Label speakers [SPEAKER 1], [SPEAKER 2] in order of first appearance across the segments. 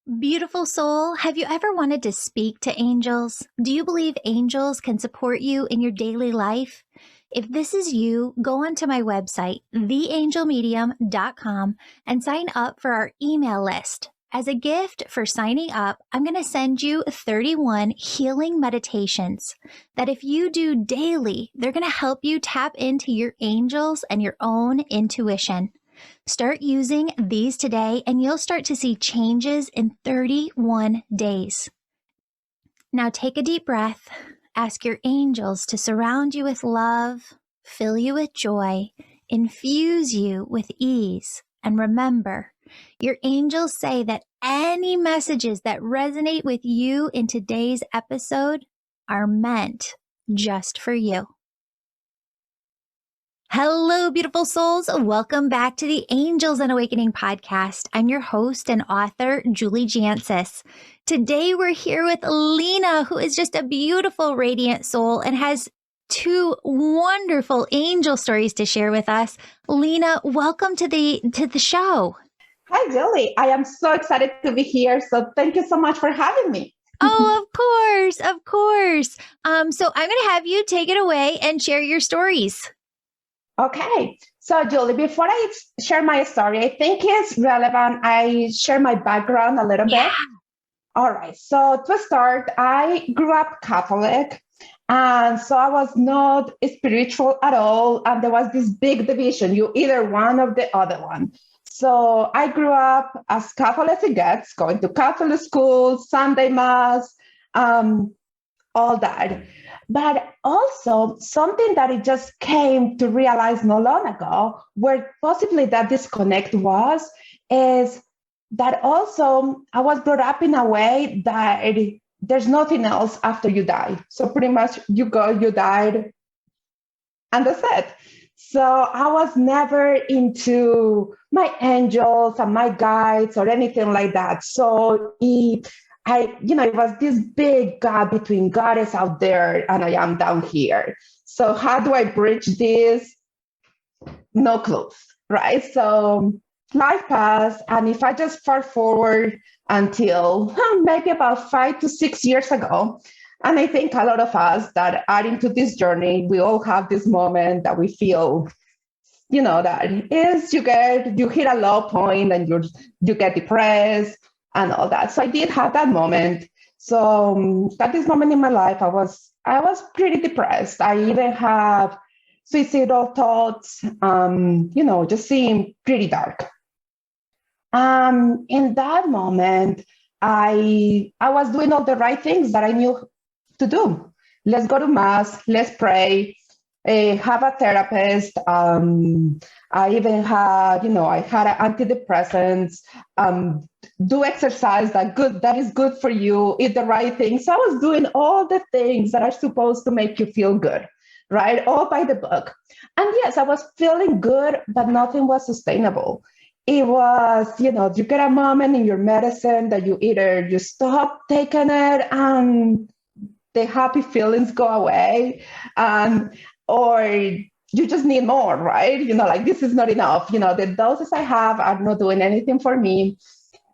[SPEAKER 1] Beautiful soul, have you ever wanted to speak to angels? Do you believe angels can support you in your daily life? If this is you, go onto my website, theangelmedium.com, and sign up for our email list. As a gift for signing up, I'm going to send you 31 healing meditations that if you do daily, they're going to help you tap into your angels and your own intuition. Start using these today and you'll start to see changes in 31 days. Now take a deep breath. Ask your angels to surround you with love, fill you with joy, infuse you with ease. And remember, your angels say that any messages that resonate with you in today's episode are meant just for you. Hello, beautiful souls. Welcome back to the Angels and Awakening podcast. I'm your host and author, Julie Jancis. Today, we're here with Lina, who is just a beautiful, radiant soul and has two wonderful angel stories to share with us. Lina, welcome to the show.
[SPEAKER 2] Hi, Julie. I am so excited to be here. So thank you so much for having me.
[SPEAKER 1] Oh, of course, of course. So I'm going to have you take it away and share your stories.
[SPEAKER 2] Okay. So, Julie, before I share my story, I think it's relevant I share my background a little bit. All right. So to start, I grew up Catholic. And so I was not spiritual at all. And there was this big division. You either one or the other one. So I grew up as Catholic as it gets, going to Catholic school, Sunday Mass, all that. But also something that it just came to realize not long ago, where possibly that disconnect is that also I was brought up in a way that there's nothing else after you die. So pretty much you died, and that's it. So I was never into my angels and my guides or anything like that. So it was this big gap between God is out there and I am down here. So how do I bridge this? No clues, right? So life passed. And if I just fast forward until maybe about 5 to 6 years ago, and I think a lot of us that are into this journey, we all have this moment that we feel, that is you hit a low point and you get depressed and all that. So I did have that moment. So at this moment in my life, I was pretty depressed. I even have suicidal thoughts, just seemed pretty dark. In that moment, I was doing all the right things that I knew to do. Let's go to Mass, let's pray, have a therapist. I even had, I had antidepressants, do exercise that is good for you, eat the right things. So I was doing all the things that are supposed to make you feel good, right? All by the book. And yes, I was feeling good, but nothing was sustainable. It was, you get a moment in your medicine that you stop taking it and the happy feelings go away, or you just need more, right? This is not enough. The doses I have are not doing anything for me.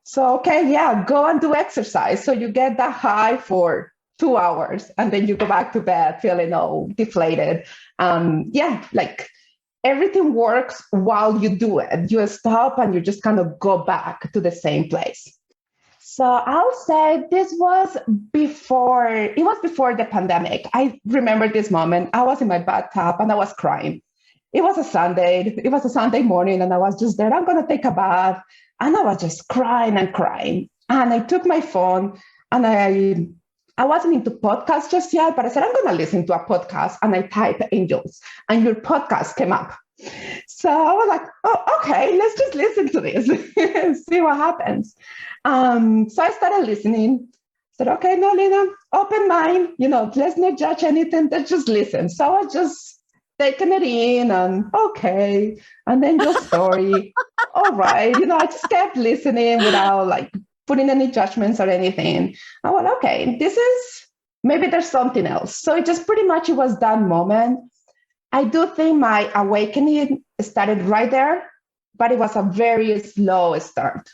[SPEAKER 2] So, okay, go and do exercise. So you get that high for 2 hours and then you go back to bed feeling all deflated. Everything works while you do it. You stop and you just kind of go back to the same place. So I'll say it was before the pandemic. I remember this moment. I was in my bathtub and I was crying. It was a Sunday morning and I was just there. I'm going to take a bath. And I was just crying and crying. And I took my phone and I wasn't into podcasts just yet, but I said, I'm going to listen to a podcast. And I typed angels and your podcast came up. So I was like, oh, okay, let's just listen to this, see what happens. So I started listening. Said, okay, no, Lina, open mind, let's not judge anything, let's just listen. So I was just taking it in and okay. And then your story, all right. I just kept listening without putting any judgments or anything. I went, okay, maybe there's something else. So it was that moment. I do think my awakening started right there, but it was a very slow start.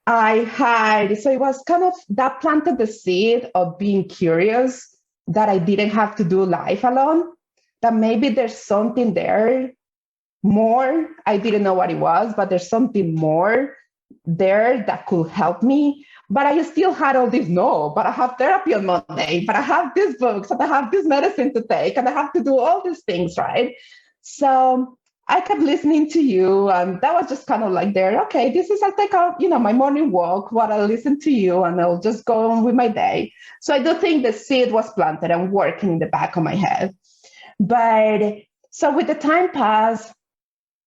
[SPEAKER 2] so it was kind of that planted the seed of being curious that I didn't have to do life alone, that maybe there's something there more. I didn't know what it was, but there's something more there that could help me. But I still had all this, no, but I have therapy on Monday, but I have these books, and I have this medicine to take, and I have to do all these things, right? So I kept listening to you, and that was just kind of like there, okay, I'll take out, my morning walk while I listen to you, and I'll just go on with my day. So I do think the seed was planted and working in the back of my head. But so with the time passed,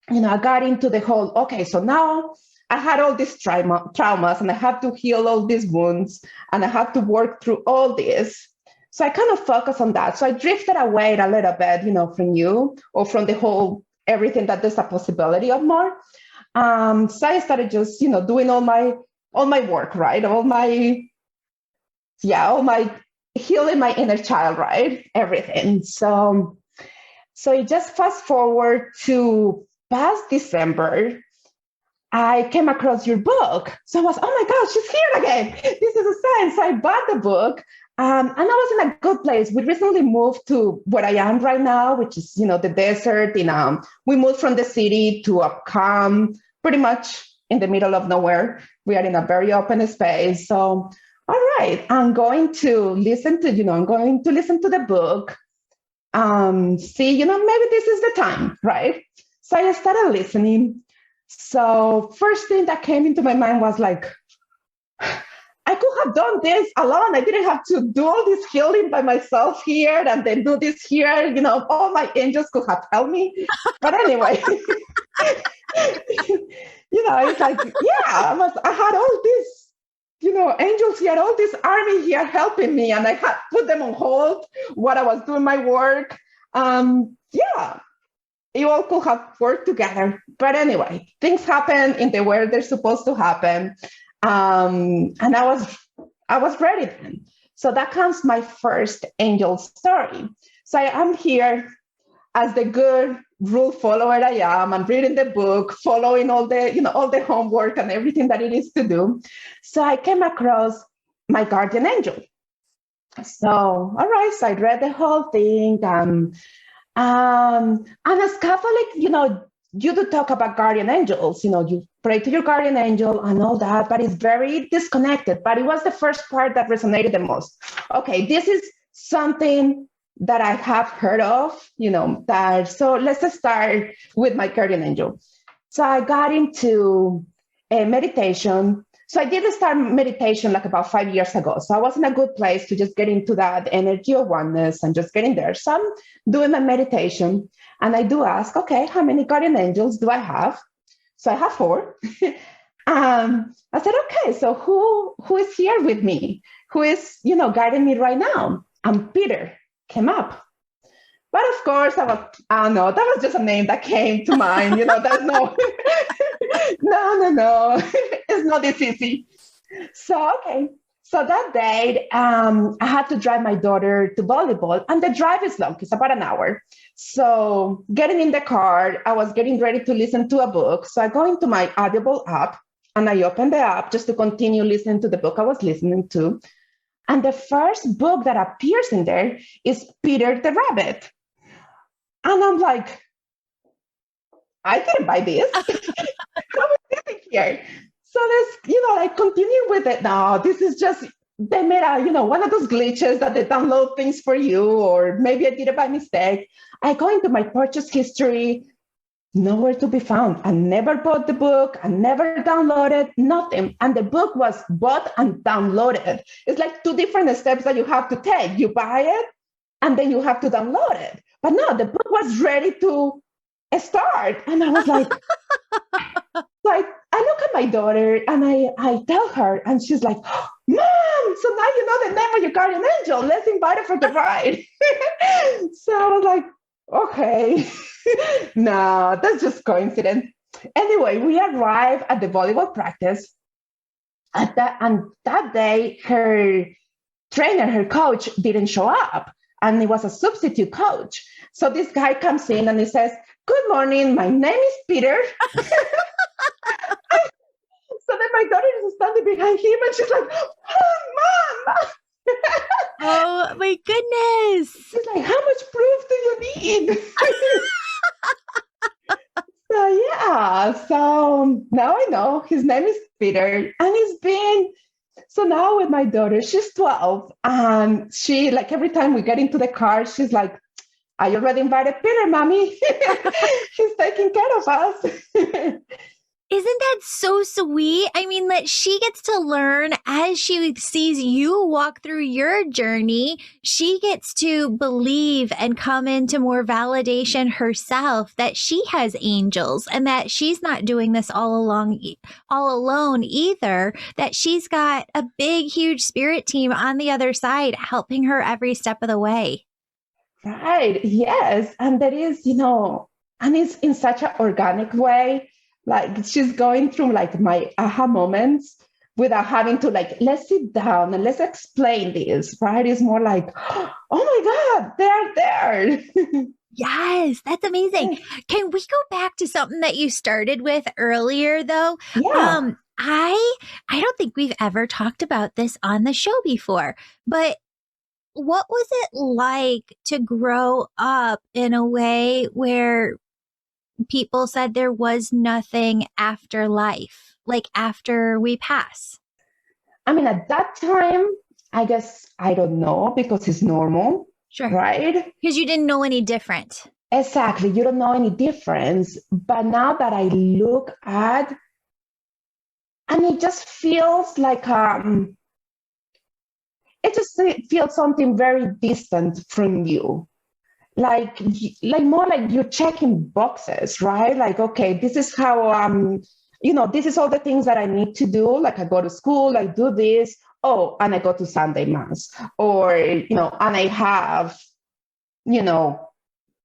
[SPEAKER 2] I got into the whole, okay, so now I had all these traumas and I have to heal all these wounds and I have to work through all this. So I kind of focused on that. So I drifted away a little bit, from you or from the whole everything that there's a possibility of more. So I started just, doing all my work, right? All my healing my inner child, right? Everything. So you just fast forward to past December, I came across your book. So I was, oh my gosh, she's here again. This is a sign. So I bought the book. And I was in a good place. We recently moved to where I am right now, which is, the desert. We moved from the city to a calm, pretty much in the middle of nowhere. We are in a very open space. So, all right, I'm going to listen to the book. See, maybe this is the time, right? So I started listening. So first thing that came into my mind was like, I could have done this alone. I didn't have to do all this healing by myself here and then do this here. All my angels could have helped me. But anyway, it's like, yeah, I had all this, angels here, all this army here helping me. And I had put them on hold while I was doing my work. You all could have worked together. But anyway, things happen in the way they're supposed to happen. And I was ready then. So that comes my first angel story. So I am here as the good rule follower I am. I'm reading the book, following all the homework and everything that it is to do. So I came across my guardian angel. So, all right, so I read the whole thing. And as Catholic, you do talk about guardian angels, you pray to your guardian angel and all that, but it's very disconnected. But it was the first part that resonated the most. Okay, this is something that I have heard of, so let's just start with my guardian angel. So I got into a meditation. So I did start meditation like about 5 years ago. So I was in a good place to just get into that energy of oneness and just getting there. So I'm doing my meditation and I do ask, okay, how many guardian angels do I have? So I have 4. I said, okay, so who is here with me? Who is, guiding me right now? And Peter came up. But of course, I don't know, that was just a name that came to mind. There's no, no, it's not this easy. So, okay. So that day, I had to drive my daughter to volleyball, and the drive is long. It's about an hour. So getting in the car, I was getting ready to listen to a book. So I go into my Audible app, and I open the app just to continue listening to the book I was listening to. And the first book that appears in there is Peter the Rabbit. And I'm like, I didn't buy this. How is this here? So I continue with it. No, this is just, they made one of those glitches that they download things for you, or maybe I did it by mistake. I go into my purchase history, nowhere to be found. I never bought the book. I never downloaded, nothing. And the book was bought and downloaded. It's like 2 different steps that you have to take. You buy it, and then you have to download it. But no, the book was ready to start. And I was like, I look at my daughter and I tell her, and she's like, oh, Mom, so now you know the name of your guardian angel. Let's invite her for the ride. So I was like, okay, no, that's just coincidence. Anyway, we arrived at the volleyball practice. And that day, her trainer, her coach, didn't show up. And it was a substitute coach. So this guy comes in and he says, good morning, my name is Peter. So then my daughter is standing behind him and she's like, oh, Mom.
[SPEAKER 1] Oh my goodness.
[SPEAKER 2] She's like, how much proof do you need? So yeah, so now I know his name is Peter, and it's been so now with my daughter, she's 12, and she like every time we get into the car, she's like, I already invited Peter, mommy. He's taking care of us.
[SPEAKER 1] Isn't that so sweet? I mean, that she gets to learn as she sees you walk through your journey. She gets to believe and come into more validation herself that she has angels and that she's not doing this all alone either, that she's got a big, huge spirit team on the other side helping her every step of the way.
[SPEAKER 2] Right. Yes. And there is, and it's in such an organic way. Like she's going through like my aha moments without having to like, let's sit down and let's explain this, right? It's more like, oh my God, they're there.
[SPEAKER 1] Yes, that's amazing. Can we go back to something that you started with earlier though?
[SPEAKER 2] Yeah.
[SPEAKER 1] I don't think we've ever talked about this on the show before, but what was it like to grow up in a way where people said there was nothing after life, like after we pass?
[SPEAKER 2] I mean, at that time, I guess I don't know because it's normal,
[SPEAKER 1] Sure.
[SPEAKER 2] right?
[SPEAKER 1] Because you didn't know any different.
[SPEAKER 2] Exactly. You don't know any difference. But now that I look at, and it just feels like it just feels something very distant from you. Like more like you're checking boxes, right? Like, okay, this is how this is all the things that I need to do. Like I go to school, I do this, oh, and I go to Sunday mass, or and I have,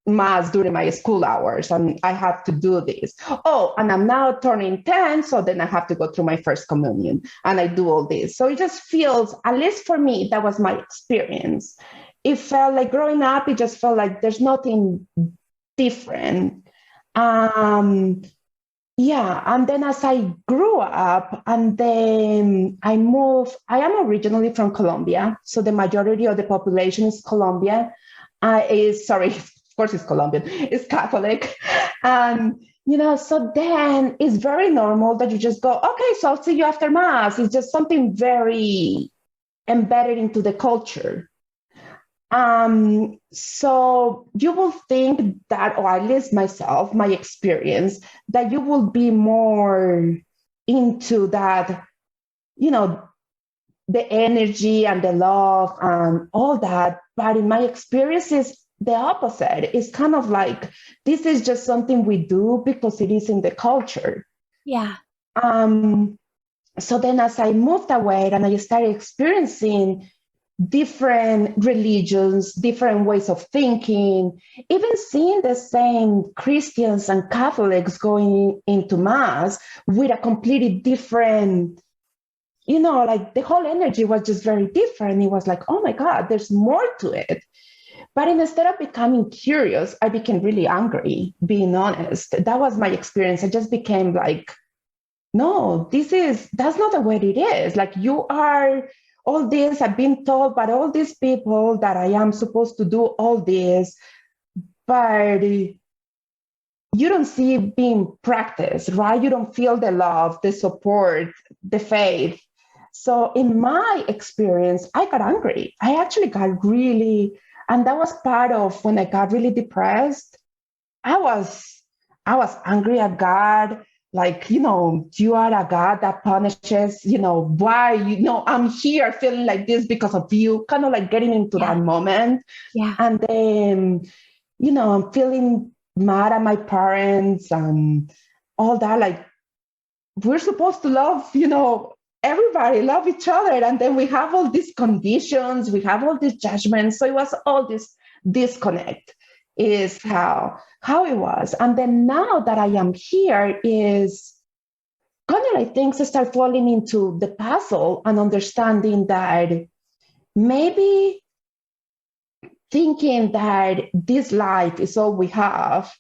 [SPEAKER 2] mass during my school hours, and I have to do this. Oh, and I'm now turning 10, so then I have to go through my first communion, and I do all this. So it just feels, at least for me, that was my experience. It felt like growing up, it just felt like there's nothing different. Yeah, and then as I grew up and then I moved, I am originally from Colombia, so the majority of the population is Colombian. Of course it's Colombian, it's Catholic. And, so then it's very normal that you just go, okay, so I'll see you after Mass. It's just something very embedded into the culture. So you will think that, or at least myself, my experience, that you will be more into that, the energy and the love and all that. But in my experience, is the opposite. It's kind of like, this is just something we do because it is in the culture.
[SPEAKER 1] Yeah.
[SPEAKER 2] So then as I moved away and I started experiencing different religions, different ways of thinking, even seeing the same Christians and Catholics going into Mass with a completely different, like the whole energy was just very different. It was like, oh my God, there's more to it. But instead of becoming curious, I became really angry, being honest. That was my experience. I just became like, no, that's not the way it is. Like you are all this, I've been told by all these people that I am supposed to do all this, but you don't see it being practiced, right? You don't feel the love, the support, the faith. So in my experience, I got angry. I actually got really, and that was part of when I got really depressed. I was angry at God. Like, you are a God that punishes, why, I'm here feeling like this because of you, kind of like getting into that moment.
[SPEAKER 1] Yeah.
[SPEAKER 2] And then, I'm feeling mad at my parents and all that. Like, we're supposed to love, everybody, love each other. And then we have all these conditions, we have all these judgments. So it was all this disconnect is how it was. And then now that I am here is kind of like things start falling into the puzzle and understanding that maybe thinking that this life is all we have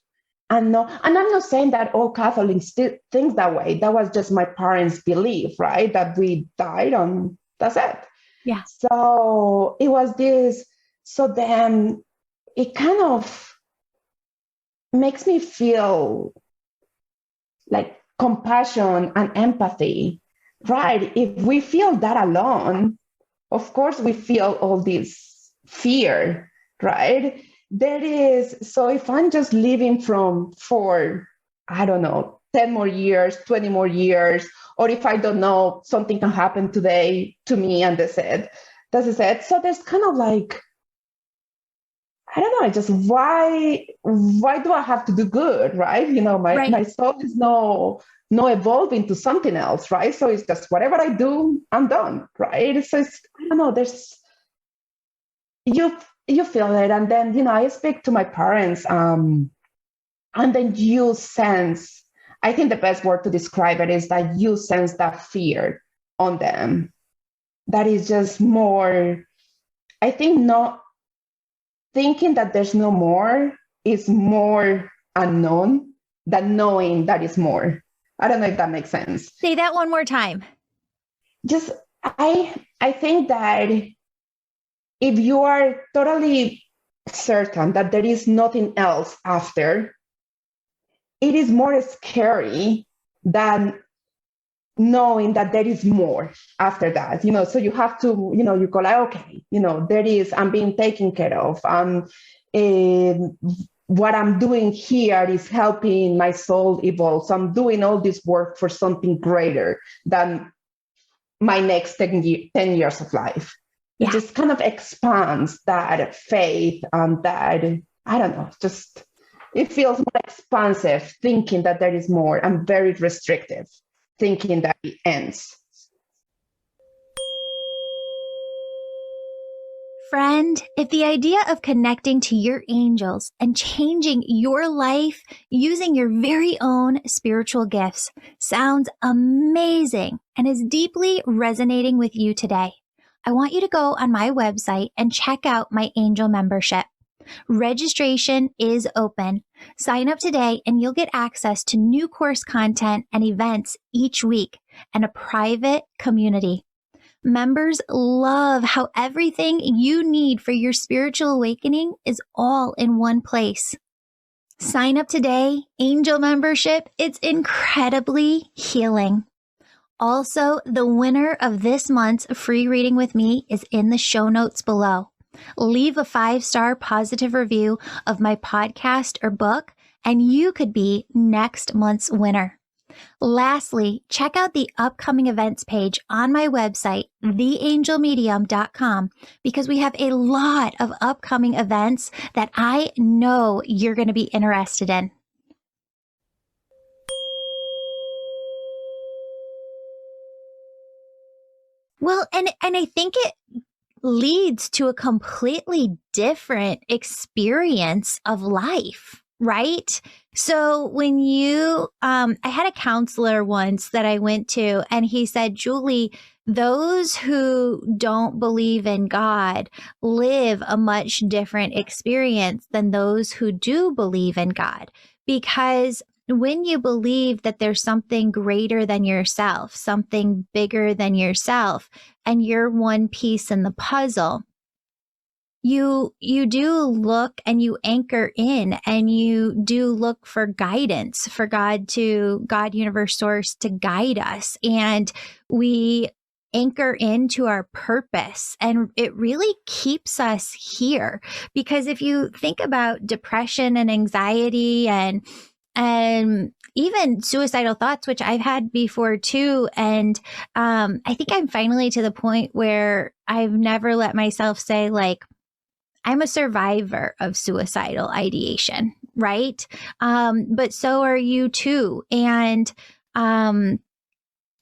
[SPEAKER 2] And no, and I'm not saying that all Catholics still think that way. That was just my parents' belief, right? That we died and that's it.
[SPEAKER 1] Yeah.
[SPEAKER 2] So it was this. So then it kind of makes me feel like compassion and empathy, right? If we feel that alone, of course we feel all this fear, right? There is, so if I'm just living for, I don't know, 10 more years, 20 more years, or if I don't know, something can happen today to me and that's it. So there's kind of like, I don't know, just why do I have to do good, right?
[SPEAKER 1] Right.
[SPEAKER 2] My soul is no evolving to something else, right? So it's just whatever I do, I'm done, right? So I don't know, there's you you feel it, and then I speak to my parents, and then you sense. I think the best word to describe it is that you sense that fear on them. That is just more. I think not thinking that there's no more is more unknown than knowing that is more. I don't know if that makes sense.
[SPEAKER 1] Say that one more time.
[SPEAKER 2] Just I think that if you are totally certain that there is nothing else after, it is more scary than knowing that there is more after that. So you have to, you go like, okay, there is, I'm being taken care of. What I'm doing here is helping my soul evolve. So I'm doing all this work for something greater than my next 10 years of life. It
[SPEAKER 1] Yeah.
[SPEAKER 2] just kind of expands that faith and that, I don't know, just it feels more expansive thinking that there is more and very restrictive thinking that it ends.
[SPEAKER 1] Friend, if the idea of connecting to your angels and changing your life using your very own spiritual gifts sounds amazing and is deeply resonating with you today, I want you to go on my website and check out my angel membership. Registration is open. Sign up today and you'll get access to new course content and events each week and a private community. Members love how everything you need for your spiritual awakening is all in one place. Sign up today. Angel membership. It's incredibly healing. Also, the winner of this month's free reading with me is in the show notes below. Leave a 5-star positive review of my podcast or book, and you could be next month's winner. Lastly, check out the upcoming events page on my website, theangelmedium.com, because we have a lot of upcoming events that I know you're going to be interested in. Well, and I think it leads to a completely different experience of life, right? So when I had a counselor once that I went to, and he said, Julie, those who don't believe in God live a much different experience than those who do believe in God, because when you believe that there's something greater than yourself, something bigger than yourself, and you're one piece in the puzzle, you do look and you anchor in and you do look for guidance, for God, universe, source to guide us. And we anchor into our purpose, and it really keeps us here. Because if you think about depression and anxiety and even suicidal thoughts, which I've had before too. And I think I'm finally to the point where I've never let myself say, like, I'm a survivor of suicidal ideation, right? But so are you too. And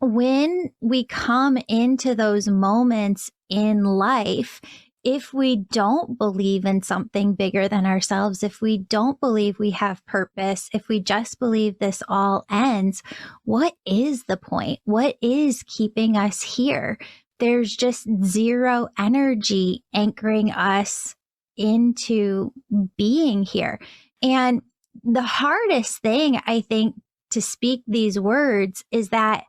[SPEAKER 1] when we come into those moments in life, if we don't believe in something bigger than ourselves, if we don't believe we have purpose, if we just believe this all ends, what is the point? What is keeping us here? There's just zero energy anchoring us into being here. And the hardest thing, I think, to speak these words is that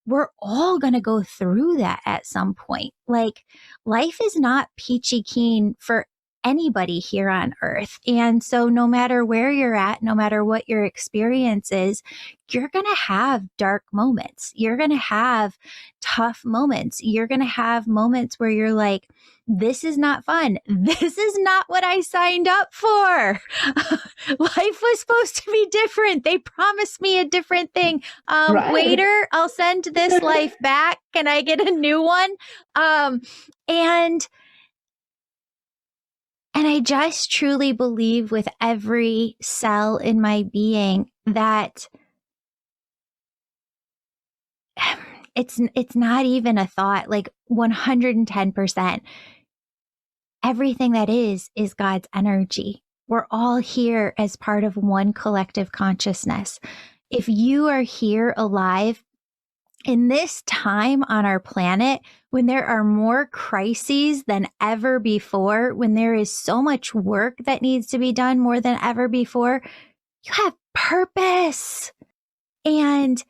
[SPEAKER 1] we're all going to go through that at some point. Like, life is not peachy keen for anybody here on earth. And so, no matter where you're at, no matter what your experience is, you're going to have dark moments. You're going to have tough moments. You're going to have moments where you're like, this is not fun. This is not what I signed up for. Life was supposed to be different. They promised me a different thing.
[SPEAKER 2] Right.
[SPEAKER 1] Waiter, I'll send this life back. Can I get a new one? And I just truly believe with every cell in my being that it's not even a thought, like 110%. Everything that is God's energy. We're all here as part of one collective consciousness. If you are here alive in this time on our planet, when there are more crises than ever before, when there is so much work that needs to be done more than ever before, you have purpose. And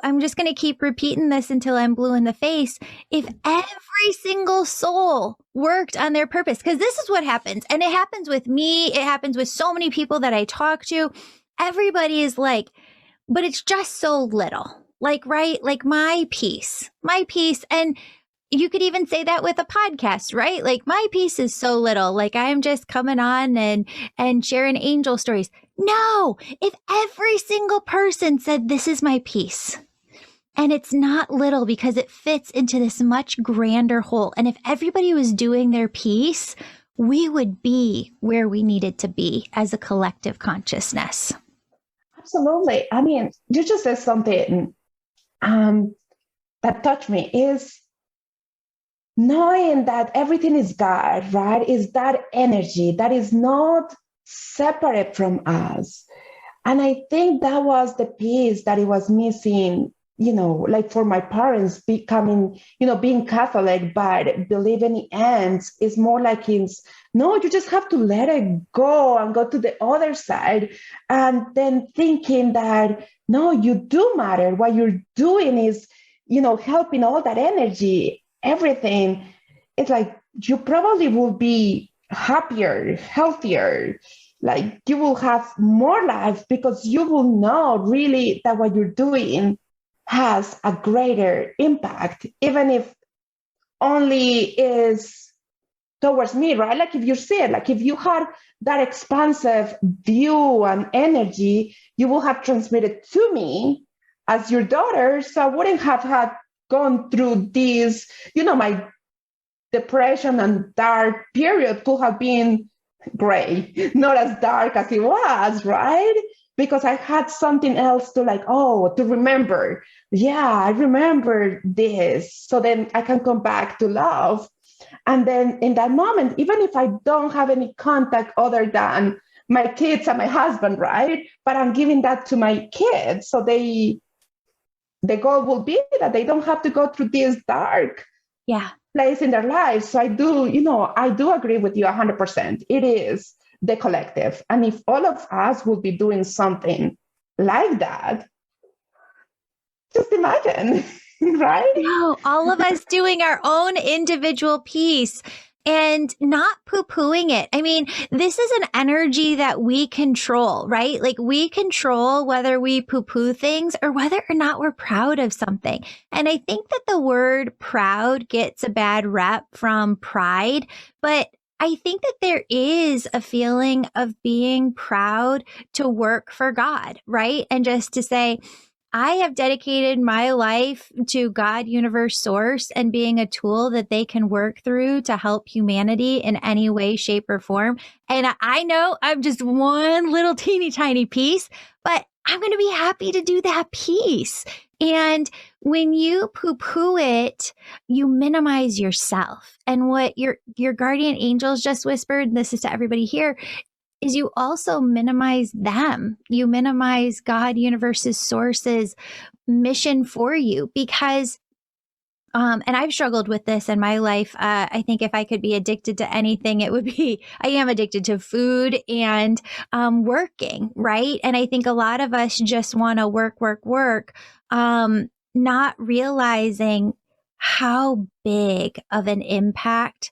[SPEAKER 1] I'm just going to keep repeating this until I'm blue in the face. If every single soul worked on their purpose, because this is what happens, and it happens with me, it happens with so many people that I talk to. Everybody is like, but it's just so little. Like, right? Like my piece. And you could even say that with a podcast, right? Like my piece is so little. Like I'm just coming on and sharing angel stories. No, if every single person said, this is my piece, and it's not little because it fits into this much grander whole. And if everybody was doing their piece, we would be where we needed to be as a collective consciousness.
[SPEAKER 2] Absolutely. I mean, you just said something that touched me is knowing that everything is God, right? Is that energy that is not separate from us. And I think that was the piece that it was missing, like for my parents becoming, being Catholic, but believing in ends is more like no, you just have to let it go and go to the other side. And then thinking that, no, you do matter. What you're doing is, helping all that energy, everything. It's like you probably will be happier, healthier, like you will have more life because you will know really that what you're doing has a greater impact, even if only is towards me, right? Like if you see it, like if you had that expansive view and energy, you will have transmitted to me as your daughter. So I wouldn't have had gone through this, my depression and dark period could have been gray, not as dark as it was, right? Because I had something else to to remember. Yeah, I remember this. So then I can come back to love. And then in that moment, even if I don't have any contact other than my kids and my husband, right? But I'm giving that to my kids. So the goal will be that they don't have to go through this dark place in their lives. So I do agree with you 100%. It is the collective. And if all of us will be doing something like that, just imagine, right?
[SPEAKER 1] No, all of us doing our own individual piece and not poo-pooing it. I mean, this is an energy that we control, right? Like we control whether we poo-poo things or whether or not we're proud of something. And I think that the word proud gets a bad rep from pride, but I think that there is a feeling of being proud to work for God, right? And just to say, I have dedicated my life to God, universe, source, and being a tool that they can work through to help humanity in any way, shape, or form. And I know I'm just one little teeny tiny piece, but I'm going to be happy to do that piece. And when you poo-poo it, you minimize yourself. And what your guardian angels just whispered, and this is to everybody here, is you also minimize them. You minimize God, universe's, source's mission for you, because And I've struggled with this in my life. I think if I could be addicted to anything, it would be I am addicted to food and working, right? And I think a lot of us just want to work, work, work, not realizing how big of an impact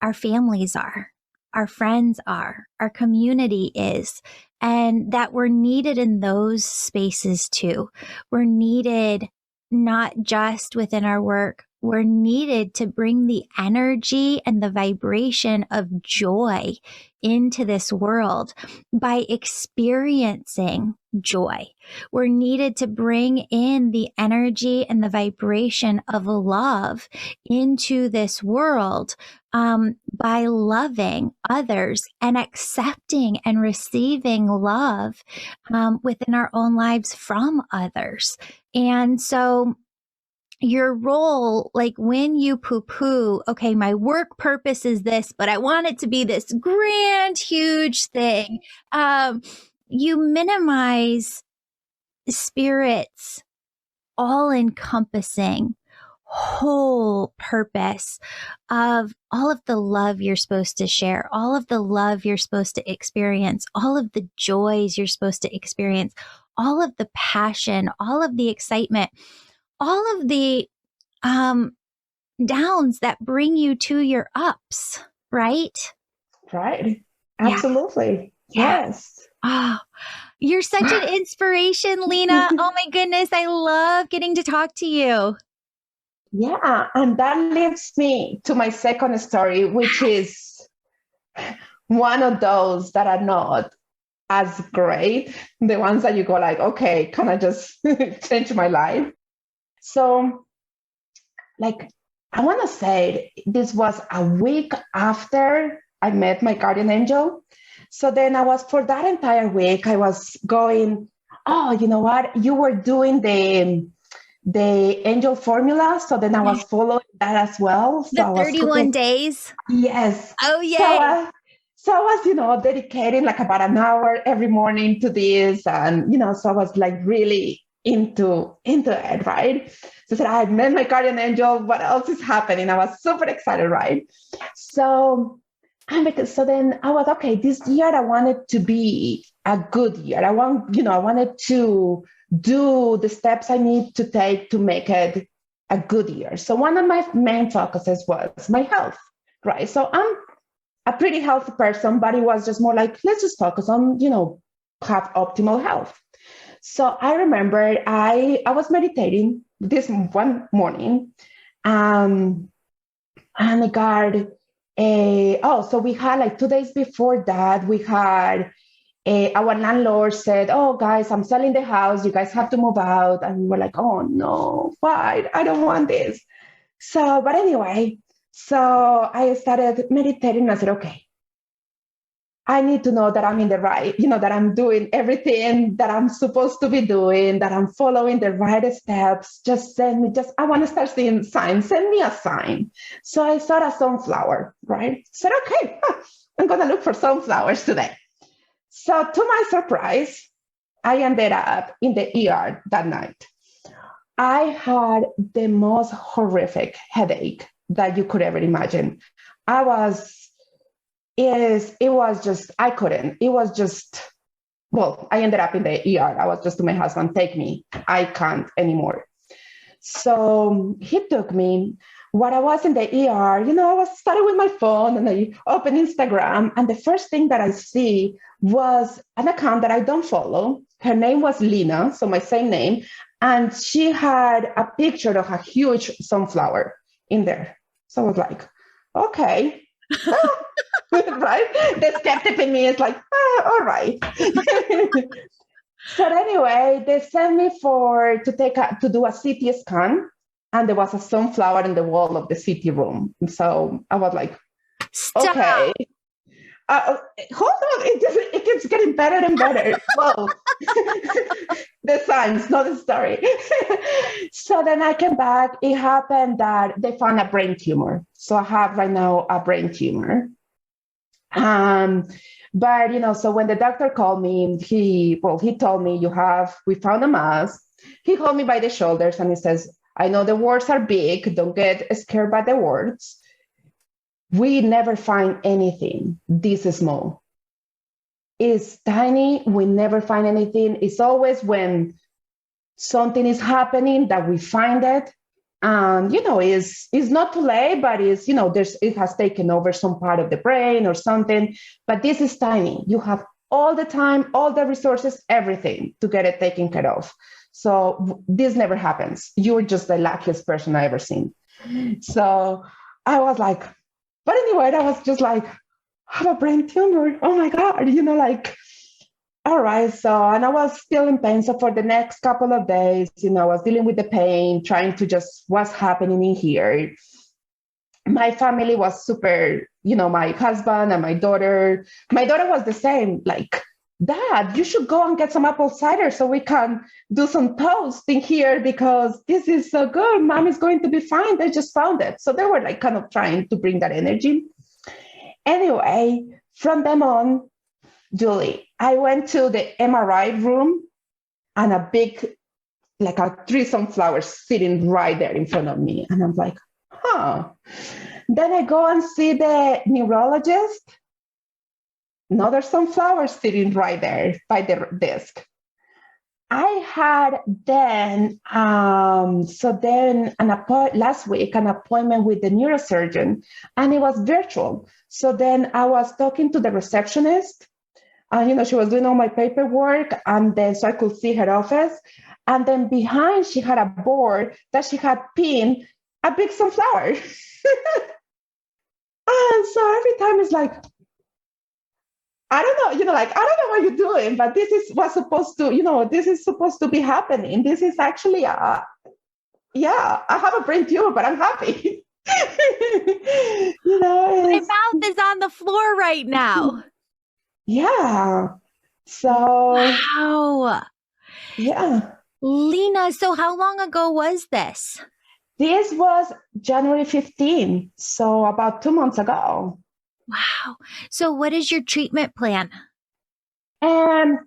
[SPEAKER 1] our families are, our friends are, our community is, and that we're needed in those spaces too. We're needed not just within our work, we're needed to bring the energy and the vibration of joy into this world by experiencing joy. We're needed to bring in the energy and the vibration of love into this world by loving others and accepting and receiving love within our own lives from others. And so your role, like when you poo poo, okay, my work purpose is this, but I want it to be this grand, huge thing. You minimize spirit's all encompassing whole purpose of all of the love you're supposed to share, all of the love you're supposed to experience, all of the joys you're supposed to experience, all of the passion, all of the excitement, all of the downs that bring you to your ups, right?
[SPEAKER 2] Right.
[SPEAKER 1] Yeah.
[SPEAKER 2] Absolutely.
[SPEAKER 1] Yeah.
[SPEAKER 2] Yes.
[SPEAKER 1] Oh, you're such an inspiration, Lina. Oh my goodness. I love getting to talk to you.
[SPEAKER 2] Yeah. And that leads me to my second story, which is one of those that are not as great. The ones that you go like, okay, can I just change my life? So, like, I want to say this was a week after I met my guardian angel. So then I was, for that entire week, I was going, oh, you know what? You were doing the angel formula. So then I was following that as well. So
[SPEAKER 1] The
[SPEAKER 2] I was
[SPEAKER 1] 31 days.
[SPEAKER 2] yes.
[SPEAKER 1] Oh,
[SPEAKER 2] So
[SPEAKER 1] yay.
[SPEAKER 2] I was, dedicating like about an hour every morning to this. And, so I was like really into it, right? So I said, I met my guardian angel. What else is happening? I was super excited, right? So, so then I was, okay, this year I wanted to be a good year. I wanted to do the steps I need to take to make it a good year. So one of my main focuses was my health, right? So I'm a pretty healthy person, but it was just more like, let's just focus on, have optimal health. So I remember I was meditating this one morning, and I got so we had like 2 days before that, we had our landlord said, oh guys, I'm selling the house, you guys have to move out. And we were like, oh no, why? I don't want this. So, but anyway, so I started meditating and I said, okay, I need to know that I'm in the right, that I'm doing everything that I'm supposed to be doing, that I'm following the right steps. I want to start seeing signs. Send me a sign. So I saw a sunflower, right? Said, okay, I'm going to look for sunflowers today. So to my surprise, I ended up in the ER that night. I had the most horrific headache that you could ever imagine. It was just, I couldn't. It was just, well, I ended up in the ER. I was just to my husband, take me. I can't anymore. So he took me. When I was in the ER, I was starting with my phone and I opened Instagram. And the first thing that I see was an account that I don't follow. Her name was Lina, so my same name. And she had a picture of a huge sunflower in there. So I was like, okay. Right? The skeptic in me is like, all right. So anyway, they sent me to do a CT scan, and there was a sunflower in the wall of the CT room. And so I was like,
[SPEAKER 1] Stop.
[SPEAKER 2] okay. Hold on, it keeps getting better and better. Whoa. The signs, not the story. So then I came back. It happened that they found a brain tumor. So I have right now a brain tumor. But so when the doctor called me, he told me we found a mass. He called me by the shoulders and he says, I know the words are big. Don't get scared by the words. We never find anything this small. It's tiny. We never find anything. It's always when something is happening that we find it. And, it's not too late, but it has taken over some part of the brain or something. But this is tiny. You have all the time, all the resources, everything to get it taken care of. So this never happens. You're just the luckiest person I ever seen. So I was like, but anyway, I was just like, I have a brain tumor. Oh my God, all right. So, and I was still in pain. So for the next couple of days, I was dealing with the pain, trying to just what's happening in here. My family was super, my husband and my daughter. My daughter was the same, like, Dad, you should go and get some apple cider so we can do some toast in here because this is so good. Mom is going to be fine. They just found it. So they were like kind of trying to bring that energy. Anyway, from them on, Julie, I went to the MRI room and a big, like a tree sunflowers sitting right there in front of me. And I'm like, huh. Then I go and see the neurologist. Another sunflower sitting right there by the desk. I had then, last week, an appointment with the neurosurgeon, and it was virtual. So then I was talking to the receptionist, and, she was doing all my paperwork, and then so I could see her office. And then behind, she had a board that she had pinned a big sunflower. And so every time it's like, I don't know, I don't know what you're doing, but this is what's supposed to, this is supposed to be happening. This is actually, I have a brain tumor, but I'm happy.
[SPEAKER 1] My mouth is on the floor right now.
[SPEAKER 2] Yeah. So.
[SPEAKER 1] Wow.
[SPEAKER 2] Yeah.
[SPEAKER 1] Lina, so how long ago was this?
[SPEAKER 2] This was January 15, so about 2 months ago.
[SPEAKER 1] Wow. So what is your treatment plan?
[SPEAKER 2] And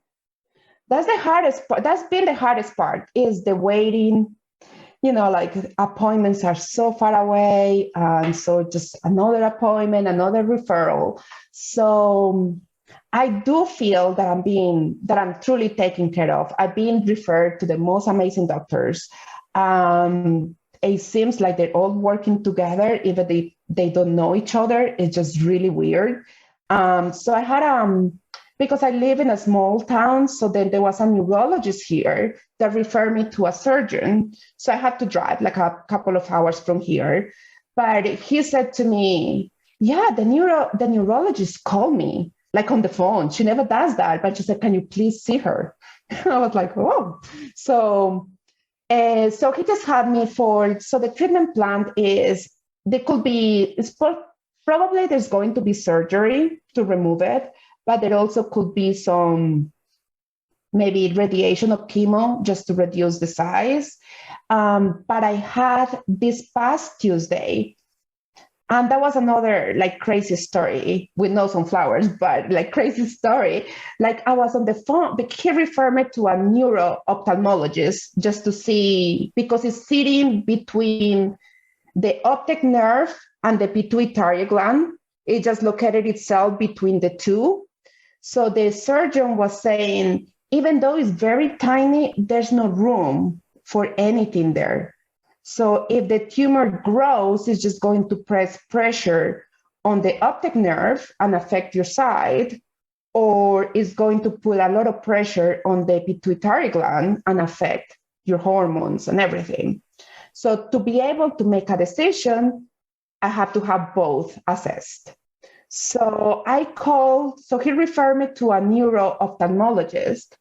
[SPEAKER 2] that's the hardest part. That's been the hardest part is the waiting. Appointments are so far away. And so just another appointment, another referral. So I do feel that I'm truly taken care of. I've been referred to the most amazing doctors. It seems like they're all working together, even they don't know each other. It's just really weird. So I had because I live in a small town, so then there was a neurologist here that referred me to a surgeon. So I had to drive like a couple of hours from here. But he said to me, yeah, the neurologist called me like on the phone. She never does that, but she said, can you please see her? I was like, oh. So he just had me so the treatment plan is, probably there's going to be surgery to remove it, but there also could be some maybe radiation or chemo just to reduce the size. But I had this past Tuesday, and that was another crazy story with no sunflowers, but crazy story. I was on the phone, but he referred me to a neuro-ophthalmologist just to see, because it's sitting between the optic nerve and the pituitary gland. It just located itself between the two. So the surgeon was saying, even though it's very tiny, there's no room for anything there. So if the tumor grows, it's just going to press pressure on the optic nerve and affect your sight, or it's going to put a lot of pressure on the pituitary gland and affect your hormones and everything. So to be able to make a decision, I have to have both assessed. So he referred me to a neuro-ophthalmologist.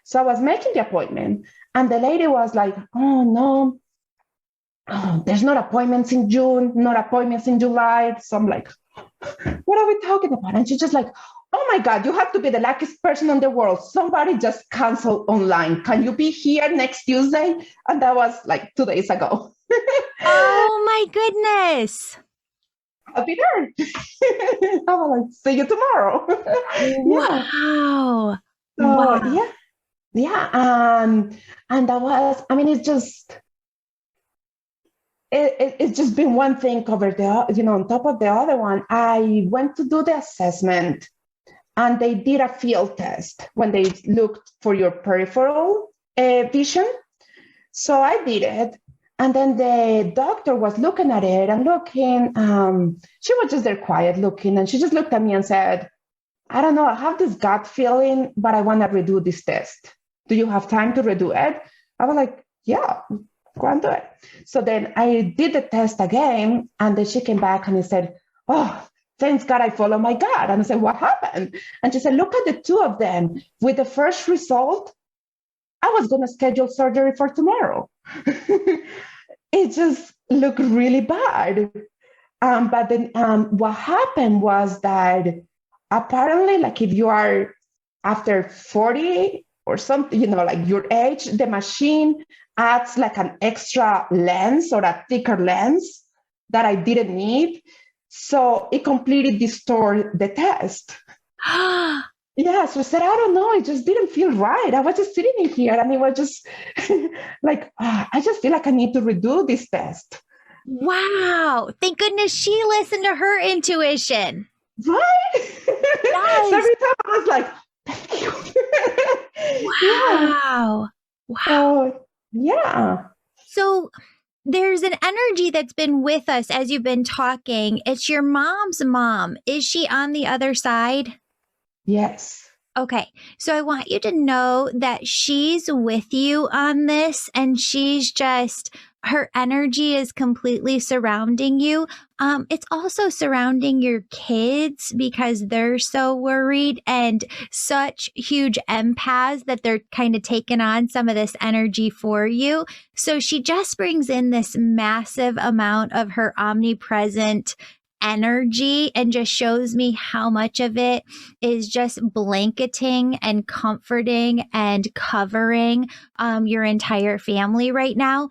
[SPEAKER 2] So I was making the appointment, and the lady was like, oh, no, there's not appointments in June, not appointments in July. So I'm like, what are we talking about? And she's just like, oh my God, you have to be the luckiest person in the world. Somebody just canceled online. Can you be here next Tuesday? And that was 2 days ago.
[SPEAKER 1] Oh my goodness.
[SPEAKER 2] I'll be there. I was like, see you tomorrow.
[SPEAKER 1] Wow.
[SPEAKER 2] So,
[SPEAKER 1] wow.
[SPEAKER 2] yeah. And that was, it's just, it's just been one thing over on top of the other one. I went to do the assessment and they did a field test when they looked for your peripheral vision. So I did it. And then the doctor was looking at it and looking. She was just there quiet looking. And she just looked at me and said, I don't know, I have this gut feeling, but I want to redo this test. Do you have time to redo it? I was like, yeah, go and do it. So then I did the test again. And then she came back and he said, oh, thanks God I follow my gut. And I said, what happened? And she said, look at the two of them. With the first result, I was going to schedule surgery for tomorrow. It just looked really bad. But then what happened was that apparently, like if you are after 40 or something, like your age, the machine adds like an extra lens or a thicker lens that I didn't need. So it completely distorted the test. Yeah, so I said, I don't know, it just didn't feel right. I was just sitting in here and it was just like, I just feel like I need to redo this test.
[SPEAKER 1] Wow. Thank goodness she listened to her intuition.
[SPEAKER 2] Right? Yes. So every time I was like, thank you.
[SPEAKER 1] Wow. Wow.
[SPEAKER 2] So, yeah.
[SPEAKER 1] So there's an energy that's been with us as you've been talking. It's your mom's mom. Is she on the other side?
[SPEAKER 2] Yes.
[SPEAKER 1] Okay. So I want you to know that she's with you on this and she's just, her energy is completely surrounding you. It's also surrounding your kids because they're so worried and such huge empaths that they're kind of taking on some of this energy for you. So she just brings in this massive amount of her omnipresent energy and just shows me how much of it is just blanketing and comforting and covering your entire family right now.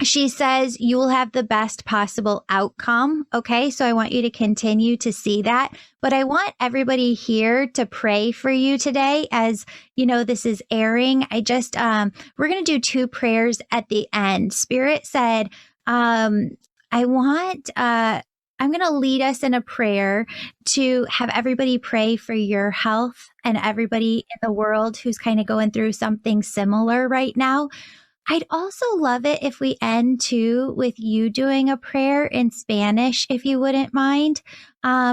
[SPEAKER 1] She says you will have the best possible outcome. Okay. So I want you to continue to see that. But I want everybody here to pray for you today as, this is airing. We're going to do 2 prayers at the end. Spirit said, I'm going to lead us in a prayer to have everybody pray for your health and everybody in the world who's kind of going through something similar right now. I'd also love it if we end too with you doing a prayer in Spanish, if you wouldn't mind,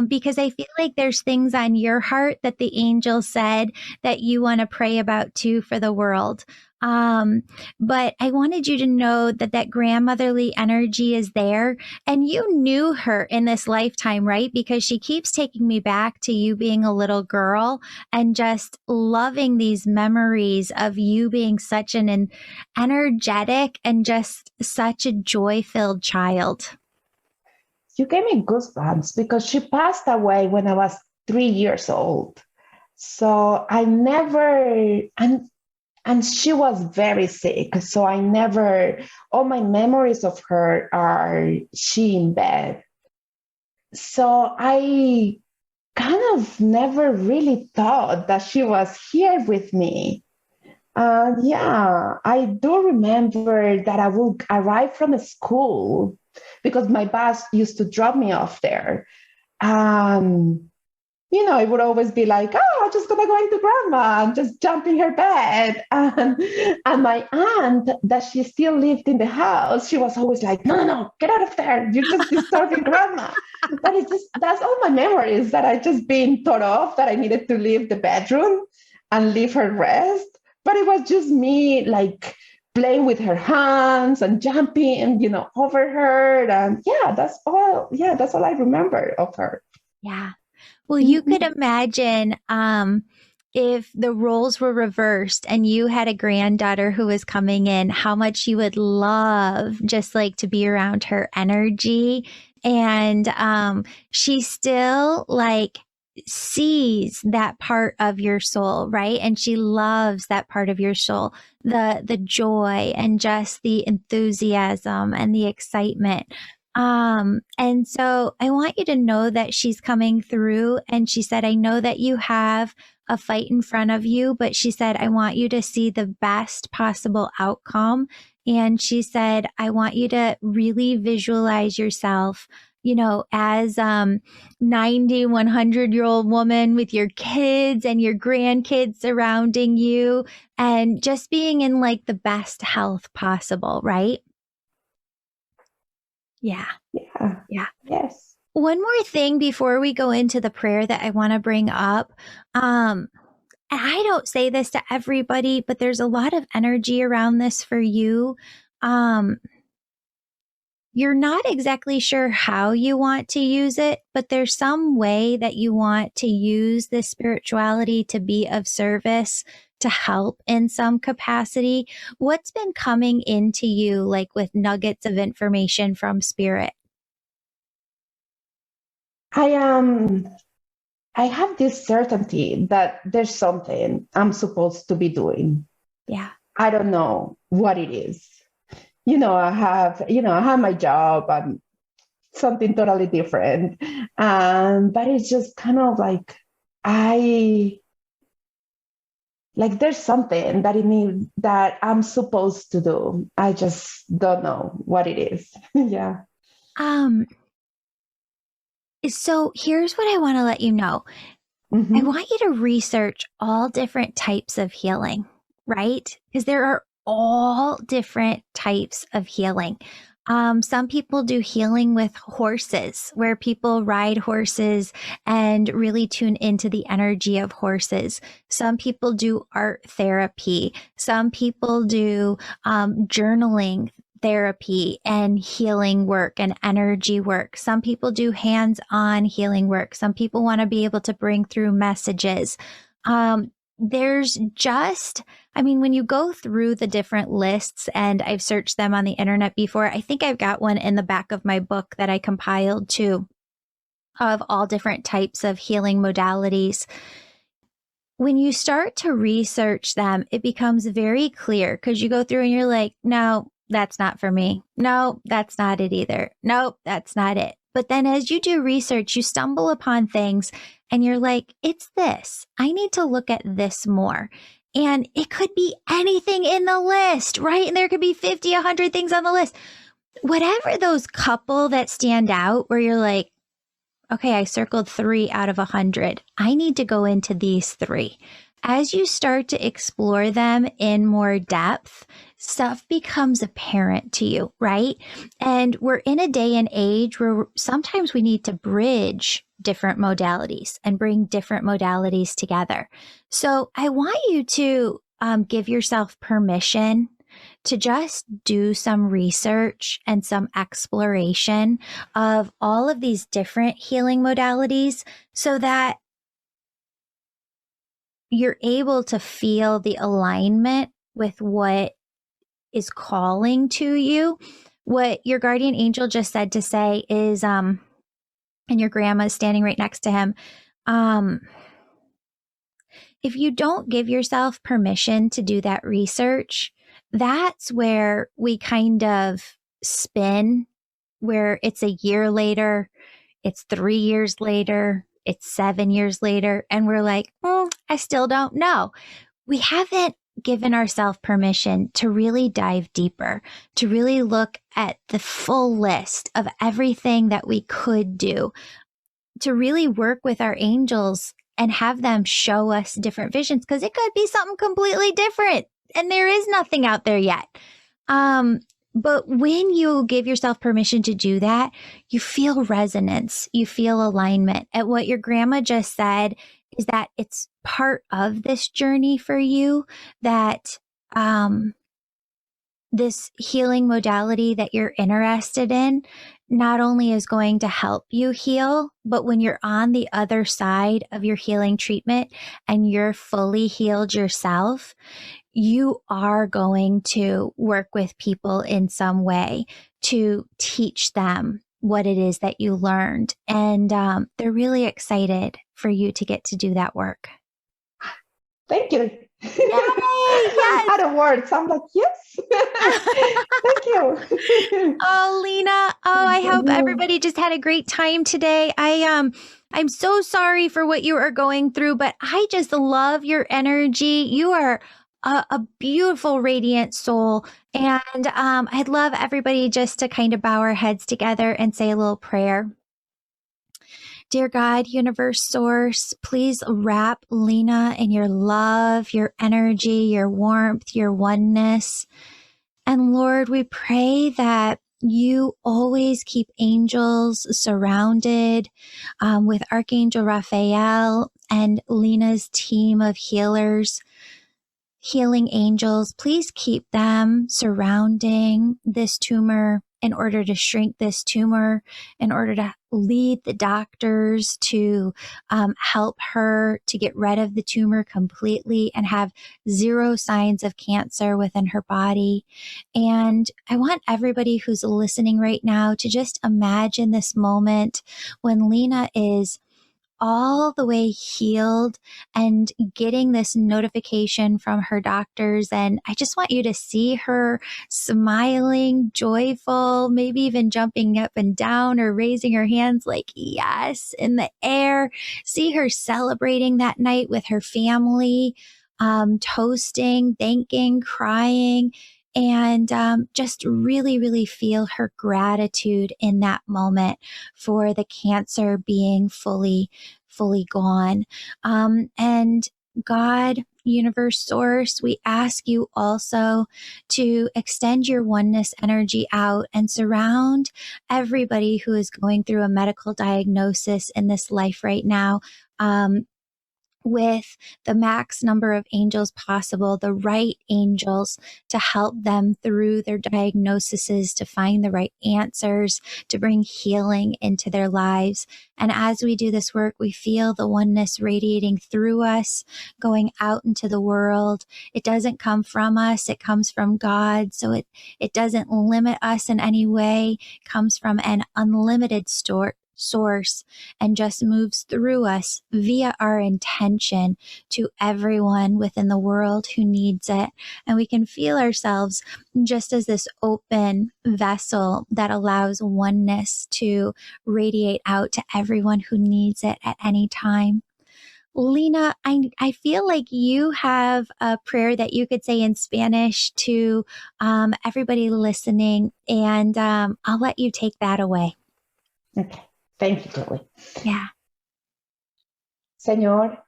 [SPEAKER 1] because I feel like there's things on your heart that the angel said that you want to pray about too for the world. But I wanted you to know that grandmotherly energy is there and you knew her in this lifetime, right? Because she keeps taking me back to you being a little girl and just loving these memories of you being such an energetic and just such a joy-filled child.
[SPEAKER 2] You gave me goosebumps because she passed away when I was 3 years old. So I never, and she was very sick. So all my memories of her are she in bed. So I kind of never really thought that she was here with me. Yeah, I do remember that I would arrive from school because my bus used to drop me off there. It would always be like, oh, I'm just going to go into grandma and just jump in her bed. And my aunt, that she still lived in the house, she was always like, no, get out of there. You're just disturbing grandma. But that's all my memories that I just been thought of that I needed to leave the bedroom and leave her rest. But it was just me like playing with her hands and jumping, over her. And that's all I remember of her.
[SPEAKER 1] Yeah. Well, you could imagine if the roles were reversed and you had a granddaughter who was coming in, how much you would love just like to be around her energy. And she still like sees that part of your soul, right? And she loves that part of your soul, the joy and just the enthusiasm and the excitement. And so I want you to know that she's coming through. And she said, I know that you have a fight in front of you, but she said, I want you to see the best possible outcome And she said, I want you to really visualize yourself, as 90, 100-year-old woman with your kids and your grandkids surrounding you and just being in like the best health possible, right? Yeah.
[SPEAKER 2] Yeah.
[SPEAKER 1] Yeah.
[SPEAKER 2] Yes.
[SPEAKER 1] One more thing before we go into the prayer that I want to bring up. And I don't say this to everybody, but there's a lot of energy around this for you. You're not exactly sure how you want to use it, but there's some way that you want to use this spirituality to be of service, to help in some capacity. What's been coming into you like with nuggets of information from spirit?
[SPEAKER 2] I have this certainty that there's something I'm supposed to be doing.
[SPEAKER 1] Yeah.
[SPEAKER 2] I don't know what it is. I have my job and something totally different. But it's just kind of like there's something that I'm supposed to do. I just don't know what it is. Yeah.
[SPEAKER 1] So here's what I want to let you know.
[SPEAKER 2] Mm-hmm.
[SPEAKER 1] I want you to research all different types of healing, right? Because there are all different types of healing. Some people do healing with horses, where people ride horses and really tune into the energy of horses. Some people do art therapy. Some people do journaling therapy and healing work and energy work. Some people do hands-on healing work. Some people want to be able to bring through messages. There's just, when you go through the different lists, and I've searched them on the internet before, I think I've got one in the back of my book that I compiled too, of all different types of healing modalities. When you start to research them, it becomes very clear because you go through and you're like, no, that's not for me. No, that's not it either. Nope, that's not it. But then as you do research, you stumble upon things and you're like, it's this. I need to look at this more. And it could be anything in the list, right? And there could be 50, 100 things on the list. Whatever those couple that stand out where you're like, okay, I circled 3 out of 100. I need to go into these 3. As you start to explore them in more depth, stuff becomes apparent to you, right? And we're in a day and age where sometimes we need to bridge different modalities and bring different modalities together. So I want you to give yourself permission to just do some research and some exploration of all of these different healing modalities so that you're able to feel the alignment with what is calling to you. What your guardian angel just said to say is, and your grandma is standing right next to him. If you don't give yourself permission to do that research, that's where we kind of spin, where it's a year later, it's 3 years later, it's 7 years later, and we're like, I still don't know. We haven't given ourselves permission to really dive deeper, to really look at the full list of everything that we could do, to really work with our angels and have them show us different visions, because it could be something completely different and there is nothing out there yet. But when you give yourself permission to do that, you feel resonance, you feel alignment. And what your grandma just said is that it's part of this journey for you, that this healing modality that you're interested in not only is going to help you heal, but when you're on the other side of your healing treatment and you're fully healed yourself, you are going to work with people in some way to teach them what it is that you learned. And they're really excited for you to get to do that work.
[SPEAKER 2] Thank you.
[SPEAKER 1] Yay, yes.
[SPEAKER 2] I'm out of words. I'm like, yes. Thank you.
[SPEAKER 1] Oh, Lina. Oh, I hope everybody just had a great time today. I'm so sorry for what you are going through, but I just love your energy. You are a beautiful, radiant soul. And I'd love everybody just to kind of bow our heads together and say a little prayer. Dear God, universe source, please wrap Lina in your love, your energy, your warmth, your oneness. And Lord, we pray that you always keep angels surrounded with Archangel Raphael and Lina's team of healers, healing angels. Please keep them surrounding this tumor in order to shrink this tumor, in order to lead the doctors to help her to get rid of the tumor completely and have zero signs of cancer within her body. And I want everybody who's listening right now to just imagine this moment when Lina is all the way healed and getting this notification from her doctors. And I just want you to see her smiling, joyful, maybe even jumping up and down or raising her hands like yes in the air. See her celebrating that night with her family, toasting, thanking, crying. And just really, really feel her gratitude in that moment for the cancer being fully gone. And God, universe source, we ask you also to extend your oneness energy out and surround everybody who is going through a medical diagnosis in this life right now. With the max number of angels possible, the right angels to help them through their diagnoses, to find the right answers, to bring healing into their lives. And as we do this work, we feel the oneness radiating through us, going out into the world. It doesn't come from us, it comes from God. So it doesn't limit us in any way. It comes from an unlimited source and just moves through us via our intention to everyone within the world who needs it. And we can feel ourselves just as this open vessel that allows oneness to radiate out to everyone who needs it at any time. Lina, I feel like you have a prayer that you could say in Spanish to everybody listening, and I'll let you take that away.
[SPEAKER 2] Okay. Thank you, Julie.
[SPEAKER 1] Yeah.
[SPEAKER 2] Señor,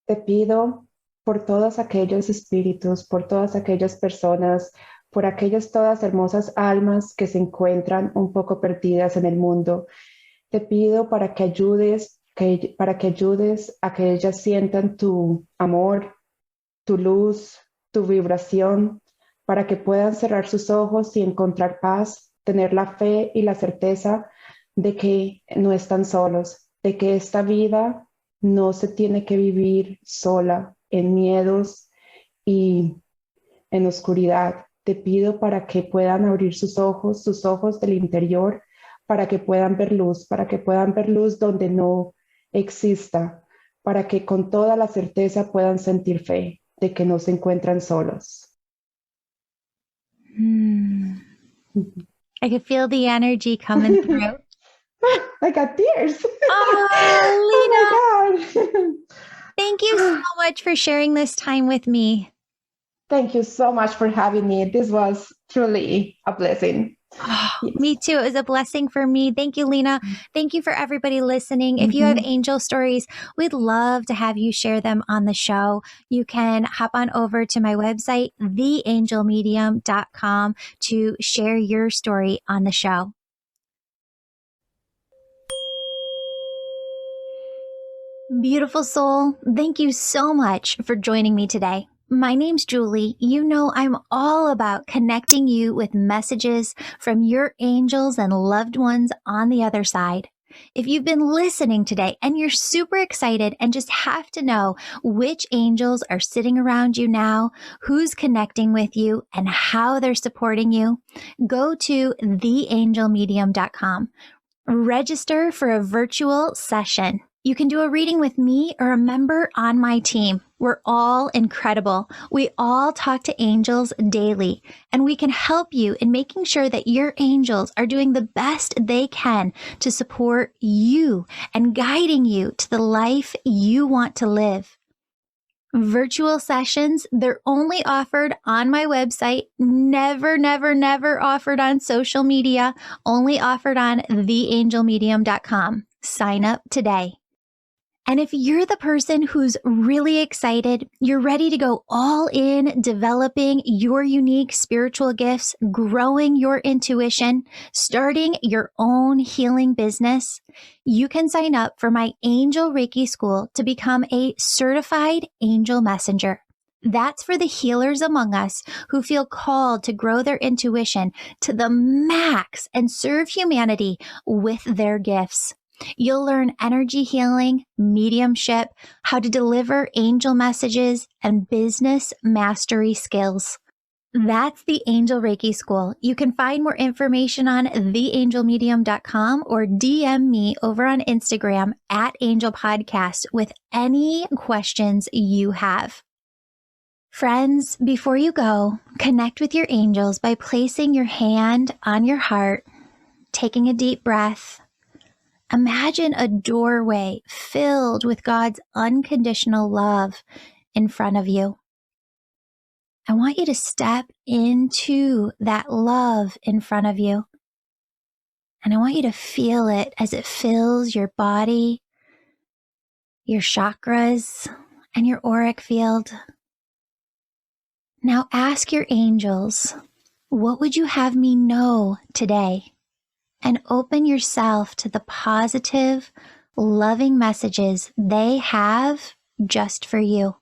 [SPEAKER 2] te pido por todos aquellos espíritus, por todas aquellas personas, por aquellas todas hermosas almas que se encuentran un poco perdidas en el mundo. Te pido para que ayudes a que ellas sientan tu amor, tu luz, tu vibración, para que puedan cerrar sus ojos y encontrar paz, tener la fe y la certeza de que no están solos, de que esta vida no se tiene que vivir sola en miedos y en oscuridad. Te pido para que puedan abrir sus ojos del interior, para que puedan ver luz donde no exista, para que con toda la certeza puedan sentir fe de que no se encuentran solos.
[SPEAKER 1] I could feel the energy coming through.
[SPEAKER 2] I got tears.
[SPEAKER 1] Oh, Lina.
[SPEAKER 2] Oh my God.
[SPEAKER 1] Thank you so much for sharing this time with me.
[SPEAKER 2] Thank you so much for having me. This was truly a blessing.
[SPEAKER 1] Oh,
[SPEAKER 2] Yes.
[SPEAKER 1] Me too. It was a blessing for me. Thank you, Lina. Thank you for everybody listening. If you have angel stories, we'd love to have you share them on the show. You can hop on over to my website, theangelmedium.com, to share your story on the show. Beautiful soul, thank you so much for joining me today. My name's Julie. You know I'm all about connecting you with messages from your angels and loved ones on the other side. If you've been listening today and you're super excited and just have to know which angels are sitting around you now, who's connecting with you, and how they're supporting you, go to theangelmedium.com. Register for a virtual session. You can do a reading with me or a member on my team. We're all incredible. We all talk to angels daily, and we can help you in making sure that your angels are doing the best they can to support you and guiding you to the life you want to live. Virtual sessions, they're only offered on my website, never, never, never offered on social media, only offered on theangelmedium.com. Sign up today. And if you're the person who's really excited, you're ready to go all in developing your unique spiritual gifts, growing your intuition, starting your own healing business, you can sign up for my Angel Reiki School to become a certified angel messenger. That's for the healers among us who feel called to grow their intuition to the max and serve humanity with their gifts. You'll learn energy healing, mediumship, how to deliver angel messages, and business mastery skills. That's the Angel Reiki School. You can find more information on theangelmedium.com or DM me over on Instagram at Angel Podcast with any questions you have. Friends, before you go, connect with your angels by placing your hand on your heart, taking a deep breath. Imagine a doorway filled with God's unconditional love in front of you. I want you to step into that love in front of you. And I want you to feel it as it fills your body, your chakras, and your auric field. Now ask your angels, what would you have me know today? And open yourself to the positive, loving messages they have just for you.